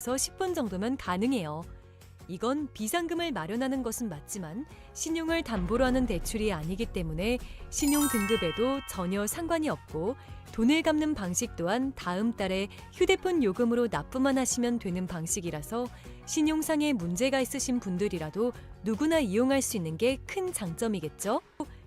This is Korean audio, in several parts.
5분에서 10분 정도면 가능해요. 이건 비상금을 마련하는 것은 맞지만 신용을 담보로 하는 대출이 아니기 때문에 신용 등급에도 전혀 상관이 없고 돈을 갚는 방식 또한 다음 달에 휴대폰 요금으로 납부만 하시면 되는 방식이라서 신용상의 문제가 있으신 분들이라도 누구나 이용할 수 있는 게 큰 장점이겠죠?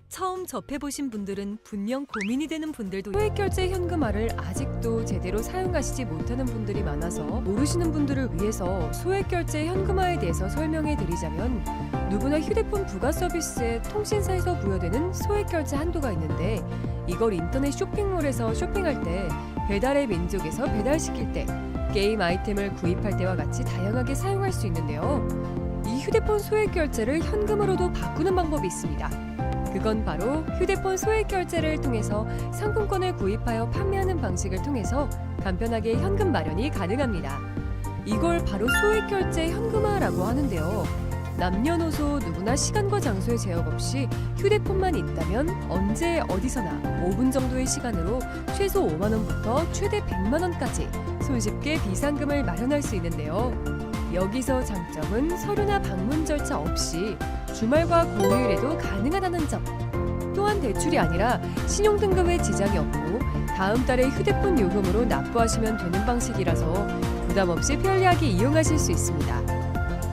처음 접해보신 분들은 분명 고민이 되는 분들도 소액결제 현금화를 아직도 제대로 사용하시지 못하는 분들이 많아서 모르시는 분들을 위해서 소액결제 현금화에 대해서 설명해 드리자면 누구나 휴대폰 부가 서비스에 통신사에서 부여되는 소액결제 한도가 있는데 이걸 인터넷 쇼핑몰에서 쇼핑할 때 배달의 민족에서 배달시킬 때 게임 아이템을 구입할 때와 같이 다양하게 사용할 수 있는데요. 이 휴대폰 소액결제를 현금으로도 바꾸는 방법이 있습니다. 그건 바로 휴대폰 소액결제를 통해서 상품권을 구입하여 판매하는 방식을 통해서 간편하게 현금 마련이 가능합니다. 이걸 바로 소액결제 현금화라고 하는데요. 남녀노소 누구나 시간과 장소의 제약 없이 휴대폰만 있다면 언제 어디서나 5분 정도의 시간으로 최소 5만 원부터 최대 100만 원까지 손쉽게 비상금을 마련할 수 있는데요. 여기서 장점은 서류나 방문 절차 없이 주말과 공휴일에도 가능하다는 점. 또한 대출이 아니라 신용등급에 지장이 없고 다음 달에 휴대폰 요금으로 납부하시면 되는 방식이라서 부담 없이 편리하게 이용하실 수 있습니다.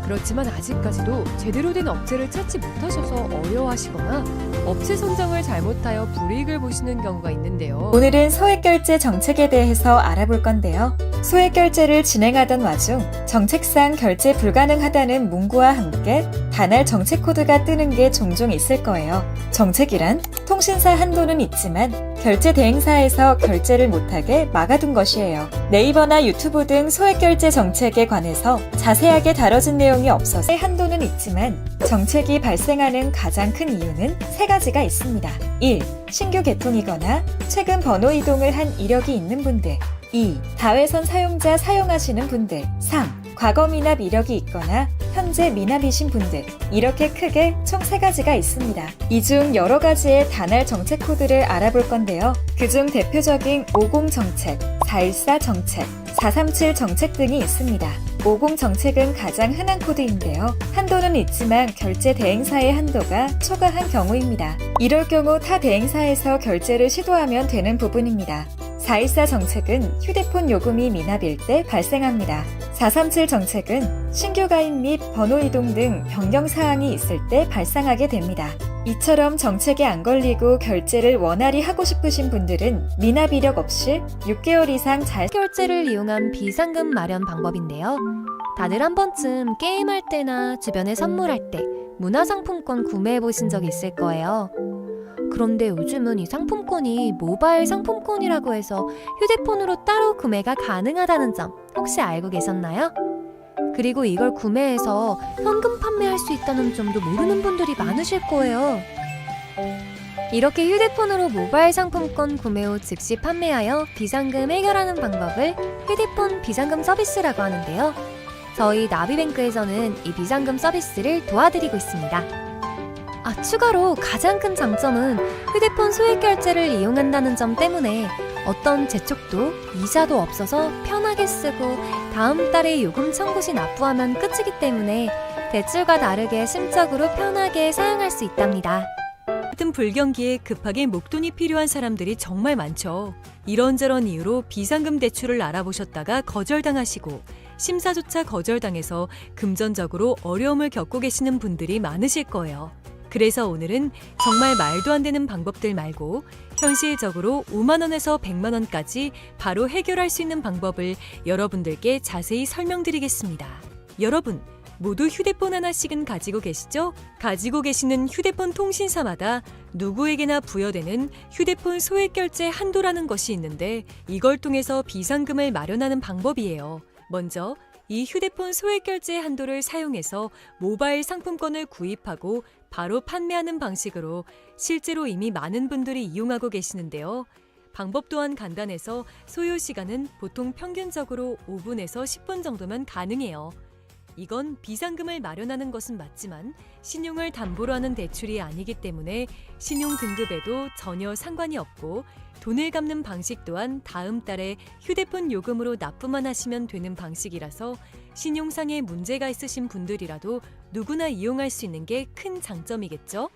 그렇지만 아직까지도 제대로 된 업체를 찾지 못하셔서 어려워하시거나 업체 선정을 잘못하여 불이익을 보시는 경우가 있는데요. 오늘은 소액결제 정책에 대해서 알아볼 건데요. 소액결제를 진행하던 와중 정책상 결제 불가능하다는 문구와 함께 단할 정책 코드가 뜨는 게 종종 있을 거예요. 정책이란 통신사 한도는 있지만 결제 대행사에서 결제를 못하게 막아둔 것이에요. 네이버나 유튜브 등 소액결제 정책에 관해서 자세하게 다뤄진 내용이 없어서 한도는 있지만 정책이 발생하는 가장 큰 이유는 세 가지가 있습니다. 1. 신규 개통이거나 최근 번호 이동을 한 이력이 있는 분들. 2. 다회선 사용자 사용하시는 분들. 3. 과거 미납 이력이 있거나 현재 미납이신 분들. 이렇게 크게 총 3가지가 있습니다. 이 중 여러 가지의 단할 정책 코드를 알아볼 건데요. 그중 대표적인 50 정책, 414 정책, 437 정책 등이 있습니다. 50 정책은 가장 흔한 코드인데요. 한도는 있지만 결제 대행사의 한도가 초과한 경우입니다. 이럴 경우 타 대행사에서 결제를 시도하면 되는 부분입니다. 414 정책은 휴대폰 요금이 미납일 때 발생합니다. 437 정책은 신규 가입 및 번호 이동 등 변경 사항이 있을 때 발생하게 됩니다. 이처럼 정책에 안 걸리고 결제를 원활히 하고 싶으신 분들은 미납 이력 없이 6개월 이상 결제를 이용한 비상금 마련 방법인데요. 다들 한 번쯤 게임할 때나 주변에 선물할 때 문화상품권 구매해 보신 적 있을 거예요. 그런데 요즘은 이 상품권이 모바일 상품권이라고 해서 휴대폰으로 따로 구매가 가능하다는 점 혹시 알고 계셨나요? 그리고 이걸 구매해서 현금 판매할 수 있다는 점도 모르는 분들이 많으실 거예요. 이렇게 휴대폰으로 모바일 상품권 구매 후 즉시 판매하여 비상금 해결하는 방법을 휴대폰 비상금 서비스라고 하는데요. 저희 나비뱅크에서는 이 비상금 서비스를 도와드리고 있습니다. 추가로 가장 큰 장점은 휴대폰 소액결제를 이용한다는 점 때문에 어떤 재촉도 이자도 없어서 편하게 쓰고 다음 달에 요금 청구 시 납부하면 끝이기 때문에 대출과 다르게 심적으로 편하게 사용할 수 있답니다. 같은 불경기에 급하게 목돈이 필요한 사람들이 정말 많죠. 이런저런 이유로 비상금 대출을 알아보셨다가 거절당하시고 심사조차 거절당해서 금전적으로 어려움을 겪고 계시는 분들이 많으실 거예요. 그래서 오늘은 정말 말도 안 되는 방법들 말고 현실적으로 5만 원에서 100만 원까지 바로 해결할 수 있는 방법을 여러분들께 자세히 설명드리겠습니다. 여러분, 모두 휴대폰 하나씩은 가지고 계시죠? 가지고 계시는 휴대폰 통신사마다 누구에게나 부여되는 휴대폰 소액결제 한도라는 것이 있는데 이걸 통해서 비상금을 마련하는 방법이에요. 먼저 이 휴대폰 소액결제 한도를 사용해서 모바일 상품권을 구입하고 바로 판매하는 방식으로 실제로 이미 많은 분들이 이용하고 계시는데요. 방법 또한 간단해서 소요 시간은 보통 평균적으로 5분에서 10분 정도면 가능해요. 이건 비상금을 마련하는 것은 맞지만 신용을 담보로 하는 대출이 아니기 때문에 신용 등급에도 전혀 상관이 없고 돈을 갚는 방식 또한 다음 달에 휴대폰 요금으로 납부만 하시면 되는 방식이라서 신용상에 문제가 있으신 분들이라도 누구나 이용할 수 있는 게 큰 장점이겠죠?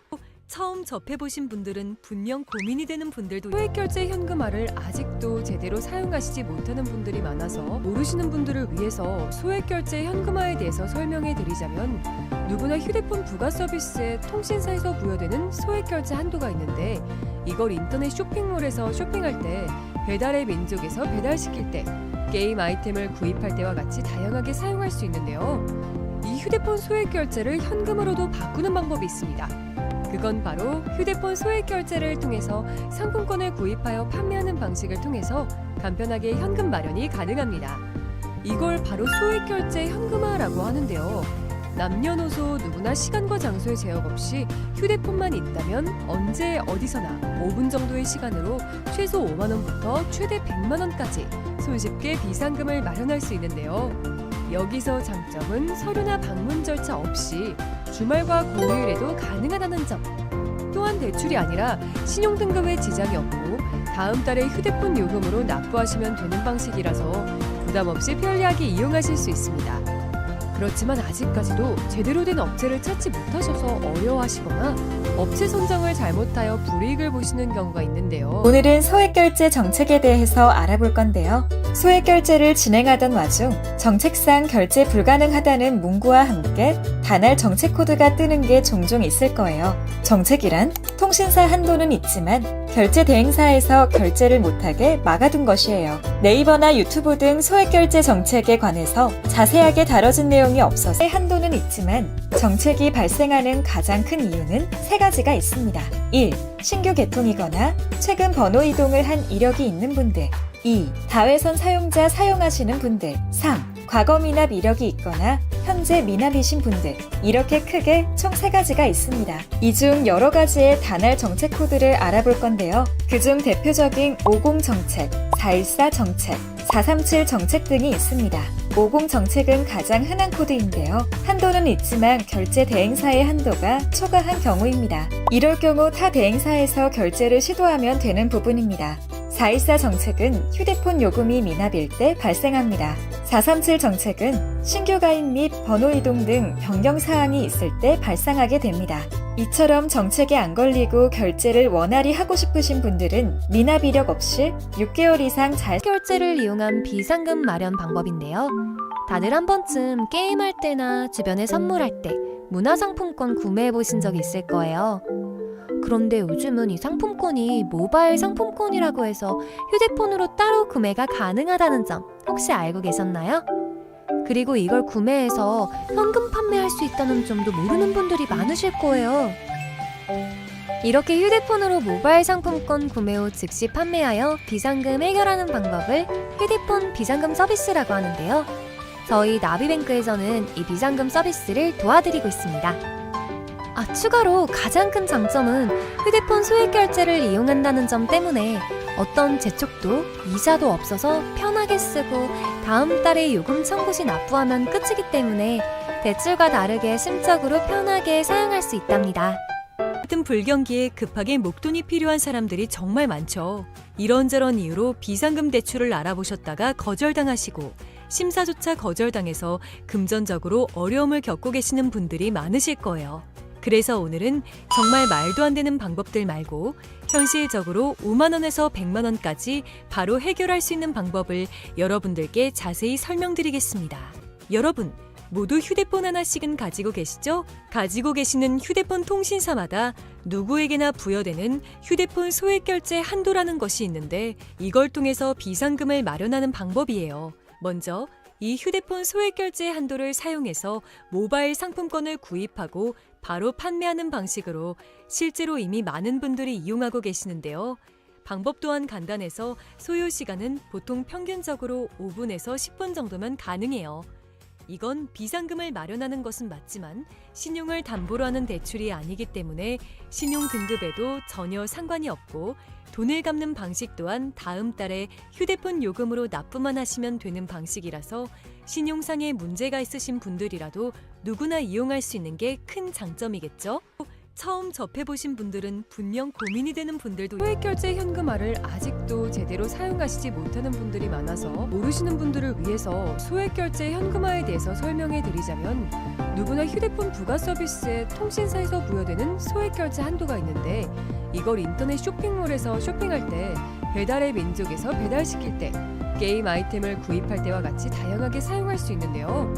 처음 접해보신 분들은 분명 고민이 되는 분들도 소액결제 현금화를 아직도 제대로 사용하시지 못하는 분들이 많아서 모르시는 분들을 위해서 소액결제 현금화에 대해서 설명해 드리자면 누구나 휴대폰 부가 서비스에 통신사에서 부여되는 소액결제 한도가 있는데 이걸 인터넷 쇼핑몰에서 쇼핑할 때 배달의 민족에서 배달시킬 때 게임 아이템을 구입할 때와 같이 다양하게 사용할 수 있는데요. 이 휴대폰 소액결제를 현금으로도 바꾸는 방법이 있습니다. 그건 바로 휴대폰 소액결제를 통해서 상품권을 구입하여 판매하는 방식을 통해서 간편하게 현금 마련이 가능합니다. 이걸 바로 소액결제 현금화라고 하는데요. 남녀노소 누구나 시간과 장소의 제약 없이 휴대폰만 있다면 언제 어디서나 5분 정도의 시간으로 최소 5만 원부터 최대 100만 원까지 손쉽게 비상금을 마련할 수 있는데요. 여기서 장점은 서류나 방문 절차 없이 주말과 공휴일에도 가능하다는 점. 또한 대출이 아니라 신용 등급에 지장이 없고 다음 달에 휴대폰 요금으로 납부하시면 되는 방식이라서 부담 없이 편리하게 이용하실 수 있습니다. 그렇지만 아직까지도 제대로 된 업체를 찾지 못하셔서 어려워하시거나 업체 선정을 잘못하여 불이익을 보시는 경우가 있는데요. 오늘은 소액결제 정책에 대해서 알아볼 건데요. 소액결제를 진행하던 와중 정책상 결제 불가능하다는 문구와 함께 단할 정책 코드가 뜨는 게 종종 있을 거예요. 정책이란 통신사 한도는 있지만 결제 대행사에서 결제를 못하게 막아둔 것이에요. 네이버나 유튜브 등 소액결제 정책에 관해서 자세하게 다뤄진 내용이 없어서 한도는 있지만 정책이 발생하는 가장 큰 이유는 세 가지가 있습니다. 1. 신규 개통이거나 최근 번호 이동을 한 이력이 있는 분들. 2. 다회선 사용자 사용하시는 분들. 3. 과거 미납 이력이 있거나 현재 미납이신 분들. 이렇게 크게 총 3가지가 있습니다. 이 중 여러 가지의 단할 정책 코드를 알아볼 건데요. 그중 대표적인 50 정책, 414 정책, 437 정책 등이 있습니다. 50 정책은 가장 흔한 코드인데요. 한도는 있지만 결제 대행사의 한도가 초과한 경우입니다. 이럴 경우 타 대행사에서 결제를 시도하면 되는 부분입니다. 414 정책은 휴대폰 요금이 미납일 때 발생합니다. 437 정책은 신규 가입 및 번호 이동 등 변경 사항이 있을 때 발생하게 됩니다. 이처럼 정책에 안 걸리고 결제를 원활히 하고 싶으신 분들은 미납 이력 없이 6개월 이상 잘 결제를 이용한 비상금 마련 방법인데요. 다들 한 번쯤 게임할 때나 주변에 선물할 때 문화상품권 구매해 보신 적 있을 거예요. 그런데 요즘은 이 상품권이 모바일 상품권이라고 해서 휴대폰으로 따로 구매가 가능하다는 점 혹시 알고 계셨나요? 그리고 이걸 구매해서 현금 판매할 수 있다는 점도 모르는 분들이 많으실 거예요. 이렇게 휴대폰으로 모바일 상품권 구매 후 즉시 판매하여 비상금 해결하는 방법을 휴대폰 비상금 서비스라고 하는데요. 저희 나비뱅크에서는 이 비상금 서비스를 도와드리고 있습니다. 추가로 가장 큰 장점은 휴대폰 소액결제를 이용한다는 점 때문에 어떤 재촉도 이자도 없어서 편하게 쓰고 다음 달에 요금 청구 시 납부하면 끝이기 때문에 대출과 다르게 심적으로 편하게 사용할 수 있답니다. 같은 불경기에 급하게 목돈이 필요한 사람들이 정말 많죠. 이런저런 이유로 비상금 대출을 알아보셨다가 거절당하시고 심사조차 거절당해서 금전적으로 어려움을 겪고 계시는 분들이 많으실 거예요. 그래서 오늘은 정말 말도 안 되는 방법들 말고 현실적으로 5만 원에서 100만 원까지 바로 해결할 수 있는 방법을 여러분들께 자세히 설명드리겠습니다. 여러분, 모두 휴대폰 하나씩은 가지고 계시죠? 가지고 계시는 휴대폰 통신사마다 누구에게나 부여되는 휴대폰 소액결제 한도라는 것이 있는데 이걸 통해서 비상금을 마련하는 방법이에요. 먼저 이 휴대폰 소액결제 한도를 사용해서 모바일 상품권을 구입하고 바로 판매하는 방식으로 실제로 이미 많은 분들이 이용하고 계시는데요. 방법 또한 간단해서 소요 시간은 보통 평균적으로 5분에서 10분 정도면 가능해요. 이건 비상금을 마련하는 것은 맞지만 신용을 담보로 하는 대출이 아니기 때문에 신용 등급에도 전혀 상관이 없고 돈을 갚는 방식 또한 다음 달에 휴대폰 요금으로 납부만 하시면 되는 방식이라서 신용상의 문제가 있으신 분들이라도 누구나 이용할 수 있는 게 큰 장점이겠죠? 처음 접해보신 분들은 분명 고민이 되는 분들도 소액결제 현금화를 아직도 제대로 사용하시지 못하는 분들이 많아서 모르시는 분들을 위해서 소액결제 현금화에 대해서 설명해 드리자면 누구나 휴대폰 부가 서비스에 통신사에서 부여되는 소액결제 한도가 있는데 이걸 인터넷 쇼핑몰에서 쇼핑할 때 배달의 민족에서 배달시킬 때 게임 아이템을 구입할 때와 같이 다양하게 사용할 수 있는데요.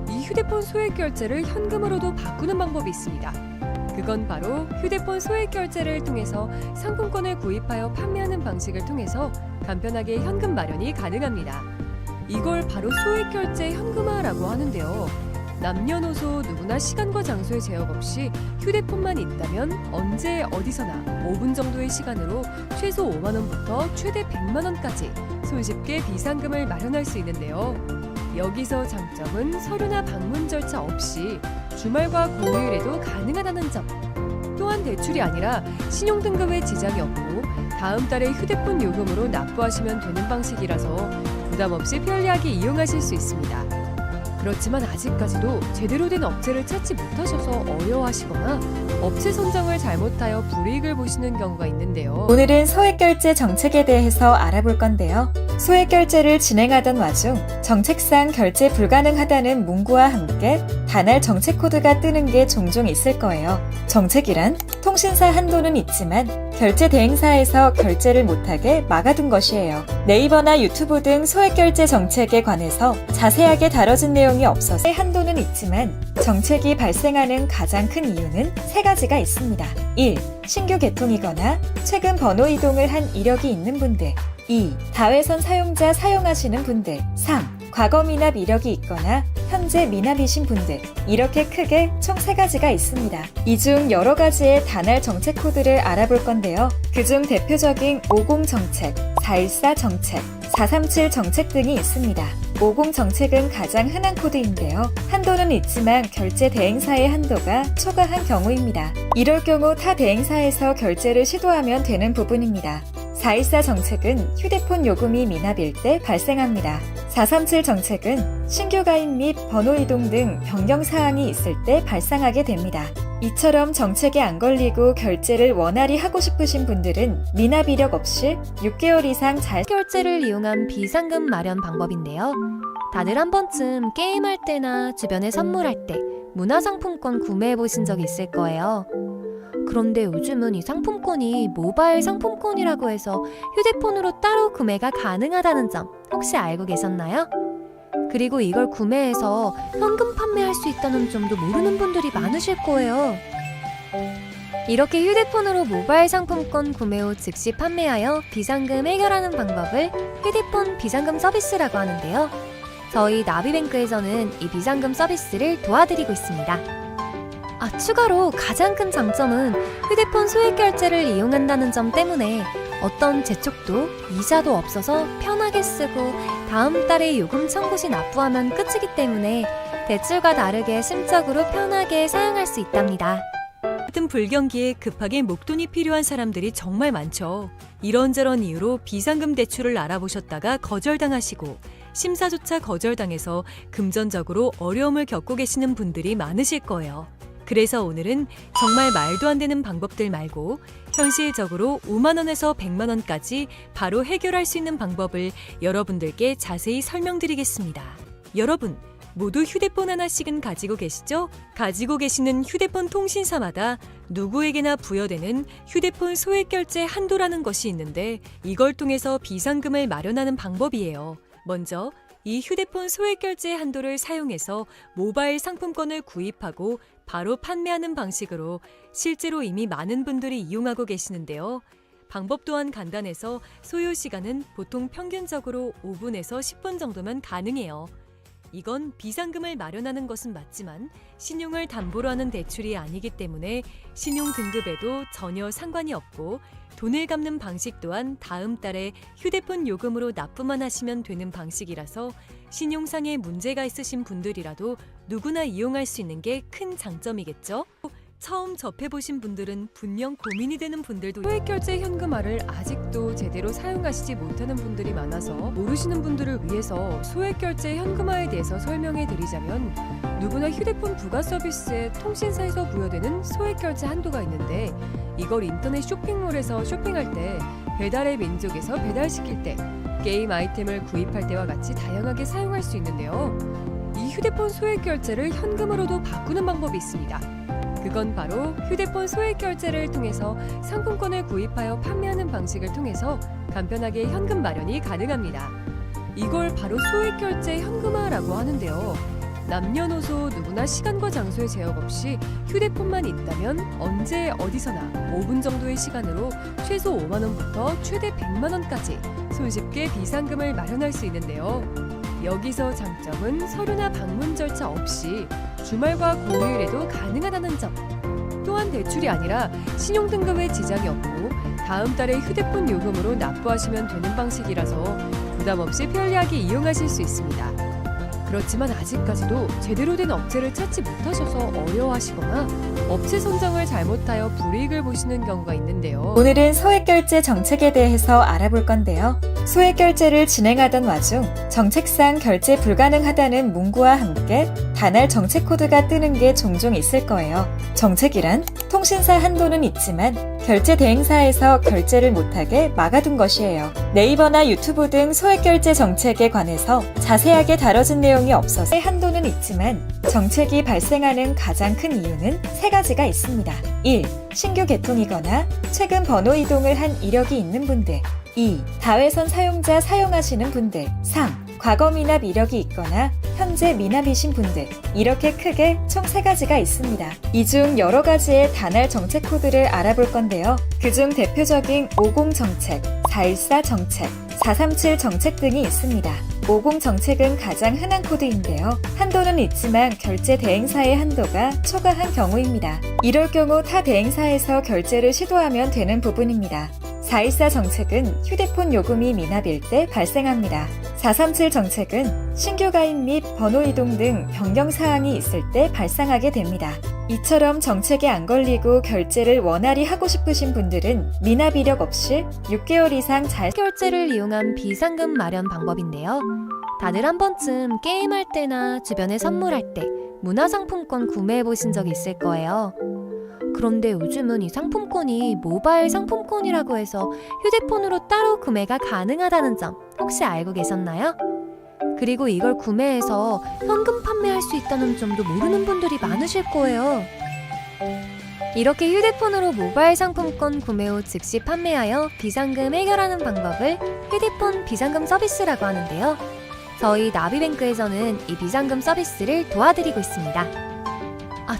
이 휴대폰 소액결제를 현금으로도 바꾸는 방법이 있습니다. 그건 바로 휴대폰 소액결제를 통해서 상품권을 구입하여 판매하는 방식을 통해서 간편하게 현금 마련이 가능합니다. 이걸 바로 소액결제 현금화라고 하는데요. 남녀노소 누구나 시간과 장소의 제약 없이 휴대폰만 있다면 언제 어디서나 5분 정도의 시간으로 최소 5만 원부터 최대 100만 원까지 손쉽게 비상금을 마련할 수 있는데요. 여기서 장점은 서류나 방문 절차 없이 주말과 공휴일에도 가능하다는 점. 또한 대출이 아니라 신용등급에 지장이 없고 다음 달에 휴대폰 요금으로 납부하시면 되는 방식이라서 부담 없이 편리하게 이용하실 수 있습니다. 그렇지만 아직까지도 제대로 된 업체를 찾지 못하셔서 어려워하시거나 업체 선정을 잘못하여 불이익을 보시는 경우가 있는데요. 오늘은 소액결제 정책에 대해서 알아볼 건데요. 소액결제를 진행하던 와중 정책상 결제 불가능하다는 문구와 함께 단할 정책 코드가 뜨는 게 종종 있을 거예요. 정책이란 통신사 한도는 있지만 결제 대행사에서 결제를 못하게 막아둔 것이에요. 네이버나 유튜브 등 소액결제 정책에 관해서 자세하게 다뤄진 내용이 없어서 한도는 있지만 정책이 발생하는 가장 큰 이유는 세 가지가 있습니다. 1. 신규 개통이거나 최근 번호 이동을 한 이력이 있는 분들. 2. 다회선 사용자 사용하시는 분들. 3. 과거 미납 이력이 있거나 현재 미납이신 분들. 이렇게 크게 총 3가지가 있습니다. 이 중 여러 가지의 단할 정책 코드를 알아볼 건데요. 그중 대표적인 50 정책, 414 정책, 437 정책 등이 있습니다. 50 정책은 가장 흔한 코드인데요. 한도는 있지만 결제 대행사의 한도가 초과한 경우입니다. 이럴 경우 타 대행사에서 결제를 시도하면 되는 부분입니다. 414 정책은 휴대폰 요금이 미납일 때 발생합니다. 437 정책은 신규 가입 및 번호 이동 등 변경 사항이 있을 때 발생하게 됩니다. 이처럼 정책에 안 걸리고 결제를 원활히 하고 싶으신 분들은 미납 이력 없이 6개월 이상 잘 결제를 이용한 비상금 마련 방법인데요. 다들 한 번쯤 게임할 때나 주변에 선물할 때 문화상품권 구매해 보신 적 있을 거예요. 그런데 요즘은 이 상품권이 모바일 상품권이라고 해서 휴대폰으로 따로 구매가 가능하다는 점 혹시 알고 계셨나요? 그리고 이걸 구매해서 현금 판매할 수 있다는 점도 모르는 분들이 많으실 거예요. 이렇게 휴대폰으로 모바일 상품권 구매 후 즉시 판매하여 비상금 해결하는 방법을 휴대폰 비상금 서비스라고 하는데요. 저희 나비뱅크에서는 이 비상금 서비스를 도와드리고 있습니다. 추가로 가장 큰 장점은 휴대폰 소액결제를 이용한다는 점 때문에 어떤 재촉도 이자도 없어서 편하게 쓰고 다음 달에 요금 청구 시 납부하면 끝이기 때문에 대출과 다르게 심적으로 편하게 사용할 수 있답니다. 같은 불경기에 급하게 목돈이 필요한 사람들이 정말 많죠. 이런저런 이유로 비상금 대출을 알아보셨다가 거절당하시고 심사조차 거절당해서 금전적으로 어려움을 겪고 계시는 분들이 많으실 거예요. 그래서 오늘은 정말 말도 안 되는 방법들 말고 현실적으로 5만 원에서 100만 원까지 바로 해결할 수 있는 방법을 여러분들께 자세히 설명드리겠습니다. 여러분, 모두 휴대폰 하나씩은 가지고 계시죠? 가지고 계시는 휴대폰 통신사마다 누구에게나 부여되는 휴대폰 소액결제 한도라는 것이 있는데 이걸 통해서 비상금을 마련하는 방법이에요. 먼저 이 휴대폰 소액결제 한도를 사용해서 모바일 상품권을 구입하고 바로 판매하는 방식으로 실제로 이미 많은 분들이 이용하고 계시는데요. 방법 또한 간단해서 소요 시간은 보통 평균적으로 5분에서 10분 정도면 가능해요. 이건 비상금을 마련하는 것은 맞지만 신용을 담보로 하는 대출이 아니기 때문에 신용 등급에도 전혀 상관이 없고 돈을 갚는 방식 또한 다음 달에 휴대폰 요금으로 납부만 하시면 되는 방식이라서 신용상의 문제가 있으신 분들이라도 누구나 이용할 수 있는 게 큰 장점이겠죠? 처음 접해보신 분들은 분명 고민이 되는 분들도 소액결제 현금화를 아직도 제대로 사용하시지 못하는 분들이 많아서 모르시는 분들을 위해서 소액결제 현금화에 대해서 설명해 드리자면 누구나 휴대폰 부가 서비스에 통신사에서 부여되는 소액결제 한도가 있는데 이걸 인터넷 쇼핑몰에서 쇼핑할 때 배달의 민족에서 배달시킬 때 게임 아이템을 구입할 때와 같이 다양하게 사용할 수 있는데요. 이 휴대폰 소액결제를 현금으로도 바꾸는 방법이 있습니다. 그건 바로 휴대폰 소액결제를 통해서 상품권을 구입하여 판매하는 방식을 통해서 간편하게 현금 마련이 가능합니다. 이걸 바로 소액결제 현금화라고 하는데요. 남녀노소 누구나 시간과 장소의 제약 없이 휴대폰만 있다면 언제 어디서나 5분 정도의 시간으로 최소 5만 원부터 최대 100만 원까지 손쉽게 비상금을 마련할 수 있는데요. 여기서 장점은 서류나 방문 절차 없이 주말과 공휴일에도 가능하다는 점. 또한 대출이 아니라 신용등급에 지장이 없고 다음 달에 휴대폰 요금으로 납부하시면 되는 방식이라서 부담 없이 편리하게 이용하실 수 있습니다. 그렇지만 아직까지도 제대로 된 업체를 찾지 못하셔서 어려워하시거나 업체 선정을 잘못하여 불이익을 보시는 경우가 있는데요. 오늘은 소액결제 정책에 대해서 알아볼 건데요. 소액결제를 진행하던 와중 정책상 결제 불가능하다는 문구와 함께 단할 정책 코드가 뜨는 게 종종 있을 거예요. 정책이란 통신사 한도는 있지만 결제 대행사에서 결제를 못하게 막아둔 것이에요. 네이버나 유튜브 등 소액결제 정책에 관해서 자세하게 다뤄진 내용이 없어서 한도는 있지만 정책이 발생하는 가장 큰 이유는 세 가지가 있습니다. 1. 신규 개통이거나 최근 번호 이동을 한 이력이 있는 분들. 2. 다회선 사용자 사용하시는 분들. 3. 과거 미납 이력이 있거나 현재 미납이신 분들. 이렇게 크게 총 3가지가 있습니다. 이 중 여러 가지의 단할 정책 코드를 알아볼 건데요. 그중 대표적인 50 정책, 414 정책, 437 정책 등이 있습니다. 50 정책은 가장 흔한 코드인데요. 한도는 있지만 결제 대행사의 한도가 초과한 경우입니다. 이럴 경우 타 대행사에서 결제를 시도하면 되는 부분입니다. 414 정책은 휴대폰 요금이 미납일 때 발생합니다. 437 정책은 신규 가입 및 번호 이동 등 변경 사항이 있을 때 발생하게 됩니다. 이처럼 정책에 안 걸리고 결제를 원활히 하고 싶으신 분들은 미납 이력 없이 6개월 이상 잘 결제를 이용한 비상금 마련 방법인데요. 다들 한 번쯤 게임할 때나 주변에 선물할 때 문화상품권 구매해 보신 적 있을 거예요. 그런데 요즘은 이 상품권이 모바일 상품권이라고 해서 휴대폰으로 따로 구매가 가능하다는 점 혹시 알고 계셨나요? 그리고 이걸 구매해서 현금 판매할 수 있다는 점도 모르는 분들이 많으실 거예요. 이렇게 휴대폰으로 모바일 상품권 구매 후 즉시 판매하여 비상금 해결하는 방법을 휴대폰 비상금 서비스라고 하는데요. 저희 나비뱅크에서는 이 비상금 서비스를 도와드리고 있습니다.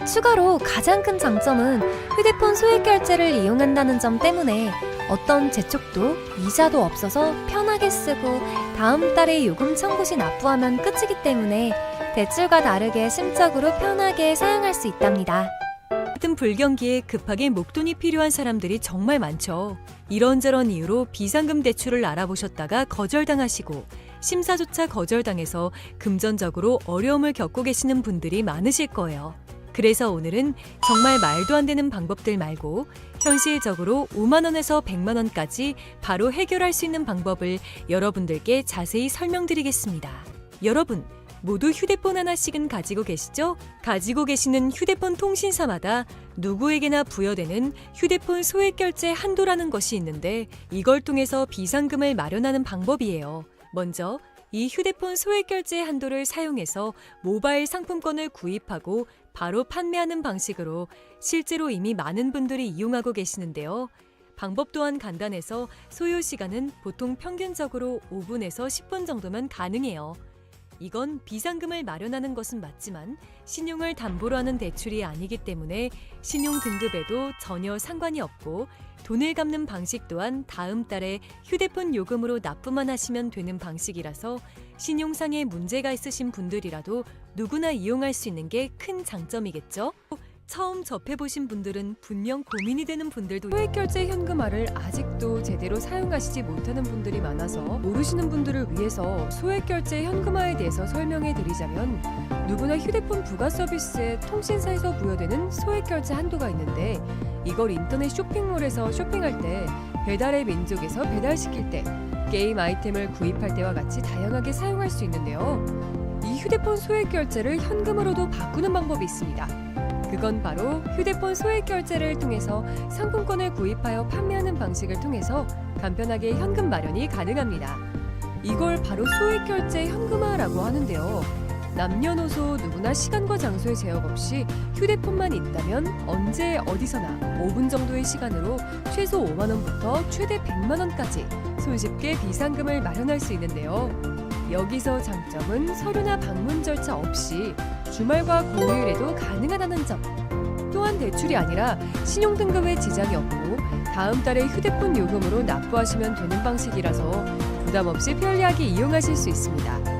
추가로 가장 큰 장점은 휴대폰 소액결제를 이용한다는 점 때문에 어떤 재촉도 이자도 없어서 편하게 쓰고 다음 달에 요금 청구 시 납부하면 끝이기 때문에 대출과 다르게 심적으로 편하게 사용할 수 있답니다. 같은 불경기에 급하게 목돈이 필요한 사람들이 정말 많죠. 이런저런 이유로 비상금 대출을 알아보셨다가 거절당하시고 심사조차 거절당해서 금전적으로 어려움을 겪고 계시는 분들이 많으실 거예요. 그래서 오늘은 정말 말도 안 되는 방법들 말고 현실적으로 5만 원에서 100만 원까지 바로 해결할 수 있는 방법을 여러분들께 자세히 설명드리겠습니다. 여러분, 모두 휴대폰 하나씩은 가지고 계시죠? 가지고 계시는 휴대폰 통신사마다 누구에게나 부여되는 휴대폰 소액결제 한도라는 것이 있는데 이걸 통해서 비상금을 마련하는 방법이에요. 먼저 이 휴대폰 소액결제 한도를 사용해서 모바일 상품권을 구입하고 바로 판매하는 방식으로 실제로 이미 많은 분들이 이용하고 계시는데요. 방법 또한 간단해서 소요 시간은 보통 평균적으로 5분에서 10분 정도면 가능해요. 이건 비상금을 마련하는 것은 맞지만 신용을 담보로 하는 대출이 아니기 때문에 신용 등급에도 전혀 상관이 없고 돈을 갚는 방식 또한 다음 달에 휴대폰 요금으로 납부만 하시면 되는 방식이라서 신용상에 문제가 있으신 분들이라도 누구나 이용할 수 있는 게 큰 장점이겠죠? 처음 접해보신 분들은 분명 고민이 되는 분들도 소액결제 현금화를 아직도 제대로 사용하시지 못하는 분들이 많아서 모르시는 분들을 위해서 소액결제 현금화에 대해서 설명해 드리자면 누구나 휴대폰 부가 서비스에 통신사에서 부여되는 소액결제 한도가 있는데 이걸 인터넷 쇼핑몰에서 쇼핑할 때 배달의 민족에서 배달시킬 때 게임 아이템을 구입할 때와 같이 다양하게 사용할 수 있는데요. 이 휴대폰 소액결제를 현금으로도 바꾸는 방법이 있습니다. 그건 바로 휴대폰 소액결제를 통해서 상품권을 구입하여 판매하는 방식을 통해서 간편하게 현금 마련이 가능합니다. 이걸 바로 소액결제 현금화라고 하는데요. 남녀노소 누구나 시간과 장소의 제약 없이 휴대폰만 있다면 언제 어디서나 5분 정도의 시간으로 최소 5만 원부터 최대 100만 원까지 손쉽게 비상금을 마련할 수 있는데요. 여기서 장점은 서류나 방문 절차 없이 주말과 공휴일에도 가능하다는 점. 또한 대출이 아니라 신용등급에 지장이 없고 다음 달에 휴대폰 요금으로 납부하시면 되는 방식이라서 부담 없이 편리하게 이용하실 수 있습니다.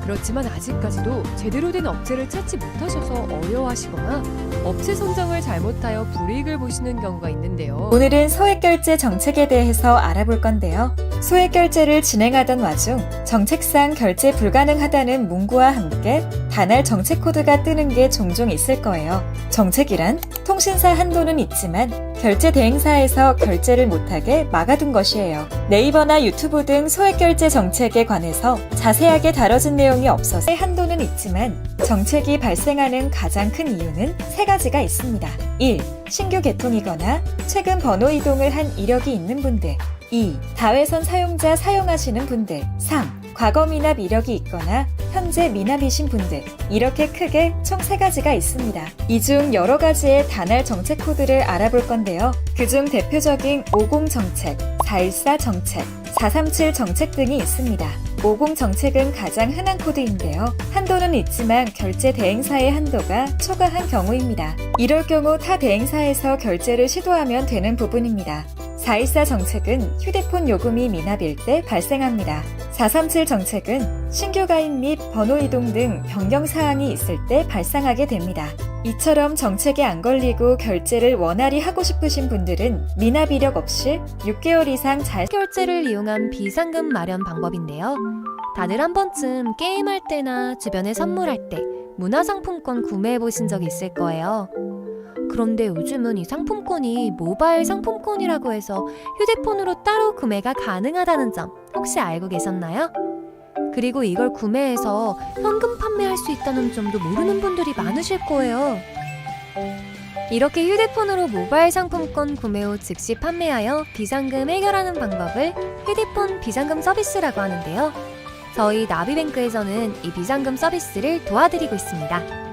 그렇지만 아직까지도 제대로 된 업체를 찾지 못하셔서 어려워하시거나 업체 선정을 잘못하여 불이익을 보시는 경우가 있는데요. 오늘은 소액결제 정책에 대해서 알아볼 건데요. 소액결제를 진행하던 와중 정책상 결제 불가능하다는 문구와 함께 단할 정책 코드가 뜨는 게 종종 있을 거예요. 정책이란 통신사 한도는 있지만 결제 대행사에서 결제를 못하게 막아둔 것이에요. 네이버나 유튜브 등 소액결제 정책에 관해서 자세하게 다뤄진 내용이 없어서 한도는 있지만 정책이 발생하는 가장 큰 이유는 세 가지가 있습니다. 1. 신규 개통이거나 최근 번호 이동을 한 이력이 있는 분들. 2. 다회선 사용자 사용하시는 분들. 3. 과거 미납 이력이 있거나 현재 미납이신 분들. 이렇게 크게 총 3가지가 있습니다. 이 중 여러 가지의 단할 정책 코드를 알아볼 건데요. 그중 대표적인 50 정책, 414 정책, 437 정책 등이 있습니다. 50 정책은 가장 흔한 코드인데요. 한도는 있지만 결제 대행사의 한도가 초과한 경우입니다. 이럴 경우 타 대행사에서 결제를 시도하면 되는 부분입니다. 414 정책은 휴대폰 요금이 미납일 때 발생합니다. 437 정책은 신규 가입 및 번호 이동 등 변경 사항이 있을 때 발생하게 됩니다. 이처럼 정책에 안 걸리고 결제를 원활히 하고 싶으신 분들은 미납 이력 없이 6개월 이상 잘 결제를 이용한 비상금 마련 방법인데요. 다들 한 번쯤 게임할 때나 주변에 선물할 때 문화상품권 구매해 보신 적 있을 거예요. 그런데 요즘은 이 상품권이 모바일 상품권이라고 해서 휴대폰으로 따로 구매가 가능하다는 점 혹시 알고 계셨나요? 그리고 이걸 구매해서 현금 판매할 수 있다는 점도 모르는 분들이 많으실 거예요. 이렇게 휴대폰으로 모바일 상품권 구매 후 즉시 판매하여 비상금 해결하는 방법을 휴대폰 비상금 서비스라고 하는데요. 저희 나비뱅크에서는 이 비상금 서비스를 도와드리고 있습니다.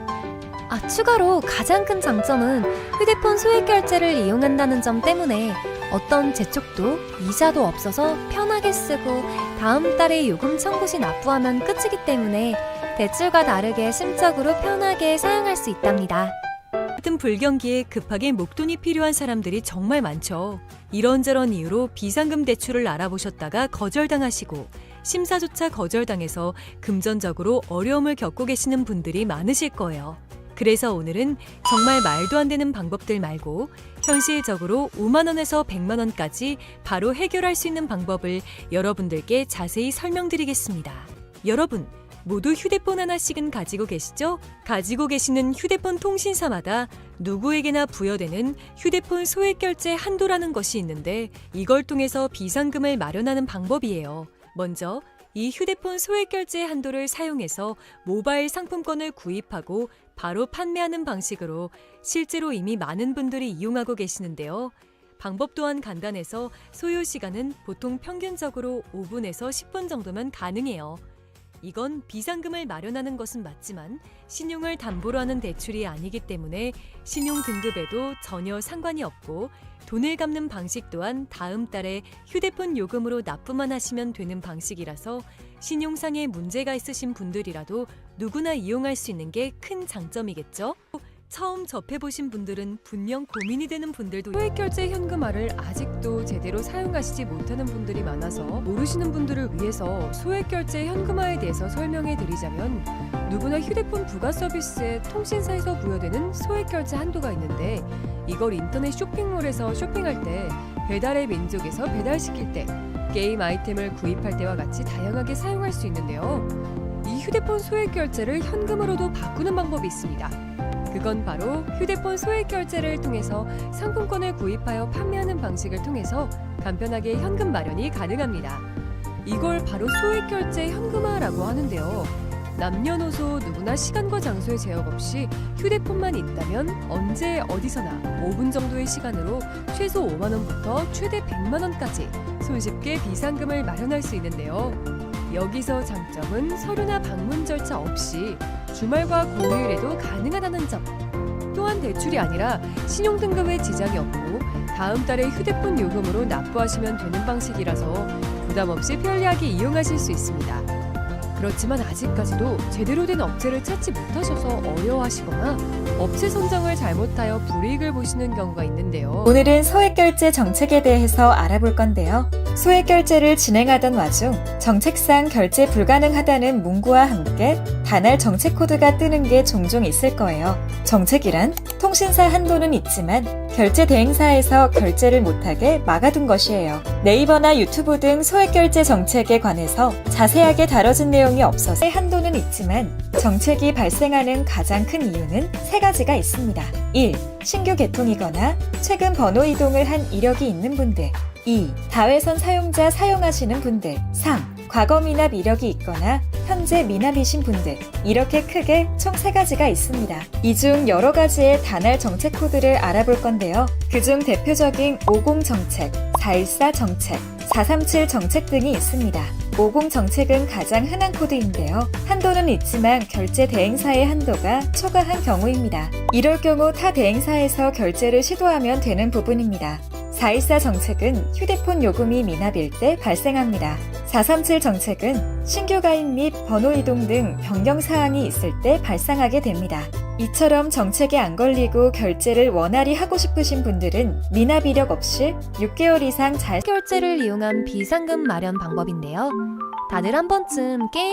추가로 가장 큰 장점은 휴대폰 소액결제를 이용한다는 점 때문에 어떤 재촉도 이자도 없어서 편하게 쓰고 다음 달에 요금 청구 시 납부하면 끝이기 때문에 대출과 다르게 심적으로 편하게 사용할 수 있답니다. 같은 불경기에 급하게 목돈이 필요한 사람들이 정말 많죠. 이런저런 이유로 비상금 대출을 알아보셨다가 거절당하시고 심사조차 거절당해서 금전적으로 어려움을 겪고 계시는 분들이 많으실 거예요. 그래서 오늘은 정말 말도 안 되는 방법들 말고 현실적으로 5만 원에서 100만 원까지 바로 해결할 수 있는 방법을 여러분들께 자세히 설명드리겠습니다. 여러분, 모두 휴대폰 하나씩은 가지고 계시죠? 가지고 계시는 휴대폰 통신사마다 누구에게나 부여되는 휴대폰 소액결제 한도라는 것이 있는데 이걸 통해서 비상금을 마련하는 방법이에요. 먼저 이 휴대폰 소액결제 한도를 사용해서 모바일 상품권을 구입하고 바로 판매하는 방식으로 실제로 이미 많은 분들이 이용하고 계시는데요. 방법 또한 간단해서 소요 시간은 보통 평균적으로 5분에서 10분 정도면 가능해요. 이건 비상금을 마련하는 것은 맞지만 신용을 담보로 하는 대출이 아니기 때문에 신용 등급에도 전혀 상관이 없고 돈을 갚는 방식 또한 다음 달에 휴대폰 요금으로 납부만 하시면 되는 방식이라서 신용상에 문제가 있으신 분들이라도 누구나 이용할 수 있는 게 큰 장점이겠죠? 처음 접해보신 분들은 분명 고민이 되는 분들도 소액결제 현금화를 아직도 제대로 사용하시지 못하는 분들이 많아서 모르시는 분들을 위해서 소액결제 현금화에 대해서 설명해 드리자면 누구나 휴대폰 부가 서비스에 통신사에서 부여되는 소액결제 한도가 있는데 이걸 인터넷 쇼핑몰에서 쇼핑할 때 배달의 민족에서 배달시킬 때 게임 아이템을 구입할 때와 같이 다양하게 사용할 수 있는데요. 이 휴대폰 소액결제를 현금으로도 바꾸는 방법이 있습니다. 그건 바로 휴대폰 소액결제를 통해서 상품권을 구입하여 판매하는 방식을 통해서 간편하게 현금 마련이 가능합니다. 이걸 바로 소액결제 현금화라고 하는데요. 남녀노소 누구나 시간과 장소의 제약 없이 휴대폰만 있다면 언제 어디서나 5분 정도의 시간으로 최소 5만 원부터 최대 100만 원까지 손쉽게 비상금을 마련할 수 있는데요. 여기서 장점은 서류나 방문 절차 없이 주말과 공휴일에도 가능하다는 점. 또한 대출이 아니라 신용등급에 지장이 없고 다음 달에 휴대폰 요금으로 납부하시면 되는 방식이라서 부담 없이 편리하게 이용하실 수 있습니다. 그렇지만 아직까지도 제대로 된 업체를 찾지 못하셔서 어려워하시거나 업체 선정을 잘못하여 불이익을 보시는 경우가 있는데요. 오늘은 소액결제 정책에 대해서 알아볼 건데요. 소액결제를 진행하던 와중 정책상 결제 불가능하다는 문구와 함께 단할 정책 코드가 뜨는 게 종종 있을 거예요. 정책이란 통신사 한도는 있지만 결제 대행사에서 결제를 못하게 막아둔 것이에요. 네이버나 유튜브 등 소액결제 정책에 관해서 자세하게 다뤄진 내용이 없어서 한도는 있지만 정책이 발생하는 가장 큰 이유는 세 가지가 있습니다. 1. 신규 개통이거나 최근 번호 이동을 한 이력이 있는 분들. 2. 다회선 사용자 사용하시는 분들. 3. 과거 미납 이력이 있거나 현재 미납이신 분들. 이렇게 크게 총 3가지가 있습니다. 이 중 여러 가지의 단할 정책 코드를 알아볼 건데요. 그중 대표적인 50 정책, 414 정책, 437 정책 등이 있습니다. 50 정책은 가장 흔한 코드인데요. 한도는 있지만 결제 대행사의 한도가 초과한 경우입니다. 이럴 경우 타 대행사에서 결제를 시도하면 되는 부분입니다. 414 정책은 휴대폰 요금이 미납일 때 발생합니다. 437 정책은 신규 가입 및 번호 이동 등 변경 사항이 있을 때 발생하게 됩니다. 이처럼 정책에 안 걸리고 결제를 원활히 하고 싶으신 분들은 미납 이력 없이 6개월 이상 잘 결제를 이용한 비상금 마련 방법인데요. 다들 한 번쯤 게임